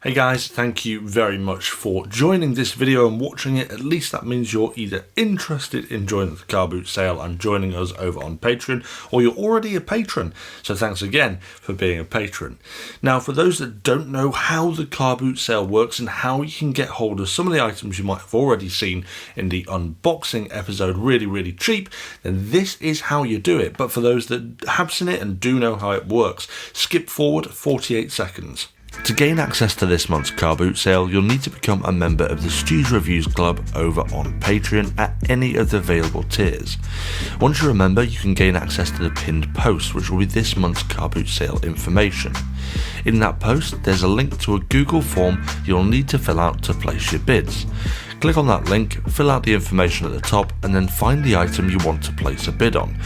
Hey guys, thank you very much for joining this video and watching it. At least that means you're either interested in joining the car boot sale and joining us over on Patreon, or you're already a patron. So thanks again for being a patron. Now, for those that don't know how the car boot sale works and how you can get hold of some of the items you might have already seen in the unboxing episode really cheap, then this is how you do it. But for those that have seen it and do know how it works, skip forward 48 seconds. To gain access to this month's car boot sale, you'll need to become a member of the Stews Reviews Club over on Patreon at any of the available tiers. Once you're a member, you can gain access to the pinned post, which will be this month's car boot sale information. In that post, there's a link to a Google form you'll need to fill out to place your bids. Click on that link, fill out the information at the top, and then find the item you want to place a bid on.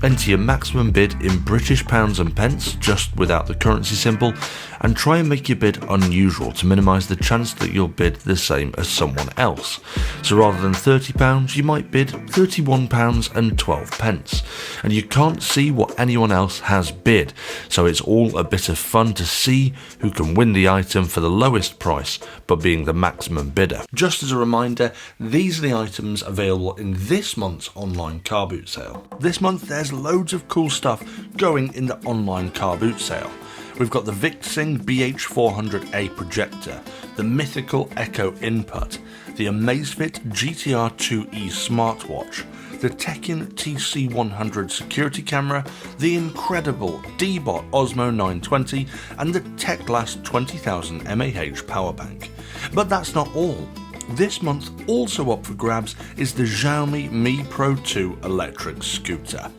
Enter your maximum bid in British pounds and pence, just without the currency symbol, and try and make your bid unusual to minimise the chance that you'll bid the same as someone else. So rather than £30, you might bid £31.12, and you can't see what anyone else has bid, so it's all a bit of fun to see who can win the item for the lowest price, but being the maximum bidder. Just as a reminder, these are the items available in this month's online car boot sale. This month there's loads of cool stuff going in the online car boot sale. We've got the Vixing BH400A projector, the mythical Echo input, the Amazfit GTR 2E smartwatch, the Tekin TC100 security camera, the incredible D-Bot Osmo 920, and the Techlast 20,000 mAh power bank. But that's not all. This month, also up for grabs, is the Xiaomi Mi Pro 2 electric scooter.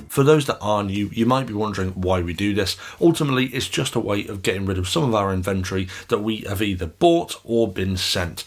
For those that are new, you might be wondering why we do this. Ultimately, it's just a way of getting rid of some of our inventory that we have either bought or been sent.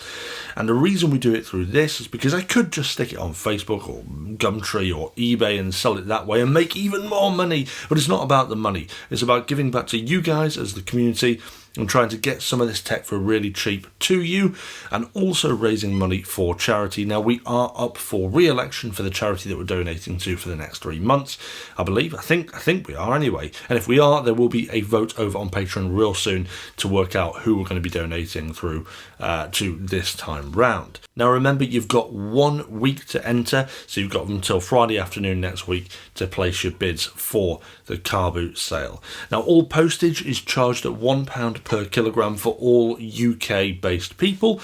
And the reason we do it through this is because I could just stick it on Facebook or Gumtree or eBay and sell it that way and make even more money. But it's not about the money. It's about giving back to you guys as the community and trying to get some of this tech for really cheap to you, and also raising money for charity. Now, we are up for re-election for the charity that we're donating to for the next 3 months, I believe. I think we are anyway. And if we are, there will be a vote over on Patreon real soon to work out who we're going to be donating through to this time round. Now, remember, you've got 1 week to enter, so you've got until Friday afternoon next week to place your bids for the car boot sale. Now, all postage is charged at £1 per kilogram for all UK-based people.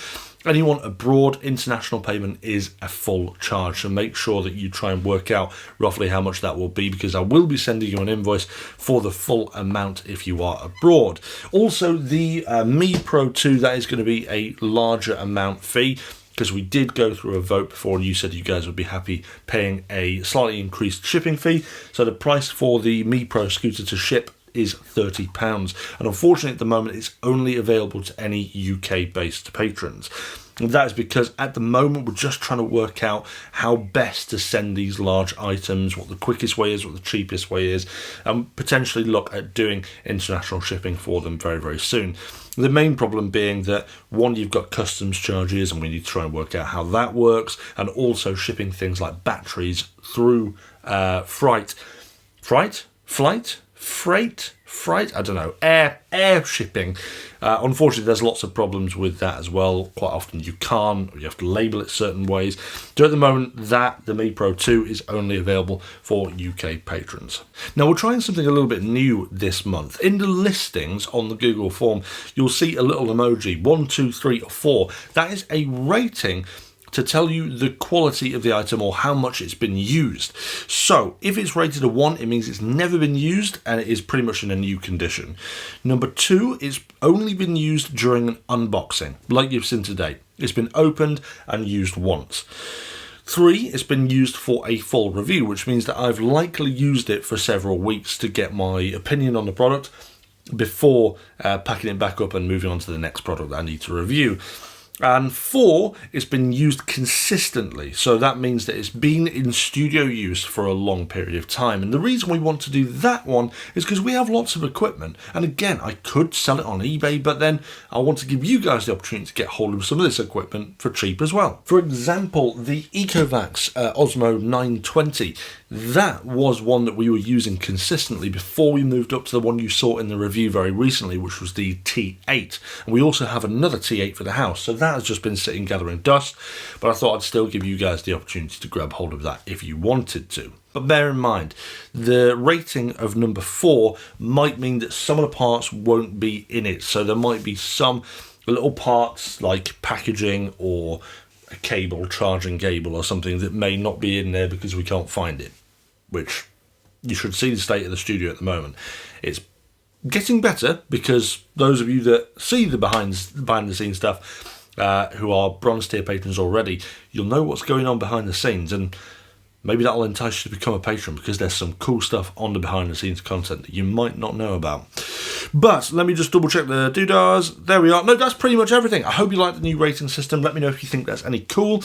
Anyone abroad, international payment is a full charge, so make sure that you try and work out roughly how much that will be, because I will be sending you an invoice for the full amount if you are abroad. Also, the Mi Pro 2, that is going to be a larger amount fee, because we did go through a vote before and you said you guys would be happy paying a slightly increased shipping fee. So the price for the Mi Pro scooter to ship is £30, and unfortunately at the moment it's only available to any UK-based patrons. And that is because at the moment we're just trying to work out how best to send these large items, what the quickest way is, what the cheapest way is, and potentially look at doing international shipping for them very soon. The main problem being that, one, you've got customs charges and we need to try and work out how that works, and also shipping things like batteries through freight, I don't know, air shipping. Unfortunately, there's lots of problems with that as well. Quite often you can't, or you have to label it certain ways. So at the moment, the Mi Pro 2 is only available for UK patrons. Now, we're trying something a little bit new this month. In the listings on the Google form, you'll see a little emoji, 1, 2, 3, or 4. That is a rating to tell you the quality of the item or how much it's been used. So if it's rated a 1, it means it's never been used and it is pretty much in a new condition. Number 2, it's only been used during an unboxing, like you've seen today. It's been opened and used once. 3, it's been used for a full review, which means that I've likely used it for several weeks to get my opinion on the product before packing it back up and moving on to the next product that I need to review. And 4, it's been used consistently. So that means that it's been in studio use for a long period of time. And the reason we want to do that one is because we have lots of equipment. And again, I could sell it on eBay, but then I want to give you guys the opportunity to get hold of some of this equipment for cheap as well. For example, the Ecovacs Osmo 920. That was one that we were using consistently before we moved up to the one you saw in the review very recently, which was the T8. And we also have another T8 for the house. So that has just been sitting gathering dust, but I thought I'd still give you guys the opportunity to grab hold of that if you wanted to. But bear in mind, the rating of number 4 might mean that some of the parts won't be in it. So there might be some little parts like packaging or a cable, charging cable or something that may not be in there because we can't find it, which you should see the state of the studio at the moment. It's getting better because those of you that see the behind the scenes stuff, who are bronze tier patrons already, you'll know what's going on behind the scenes, and maybe that'll entice you to become a patron because there's some cool stuff on the behind the scenes content that you might not know about. But let me just double check the doodahs. There we are. No, that's pretty much everything. I hope you like the new rating system. Let me know if you think that's any cool,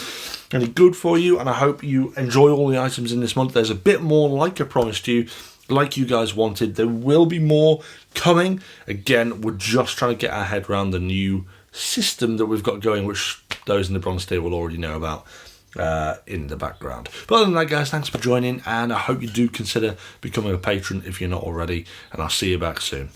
any good for you, and I hope you enjoy all the items in this month. There's a bit more, like I promised you, like you guys wanted. There will be more coming. Again, we're just trying to get our head around the new system that we've got going, which those in the bronze tier will already know about in the background. But other than that, guys, thanks for joining, and I hope you do consider becoming a patron if you're not already, and I'll see you back soon.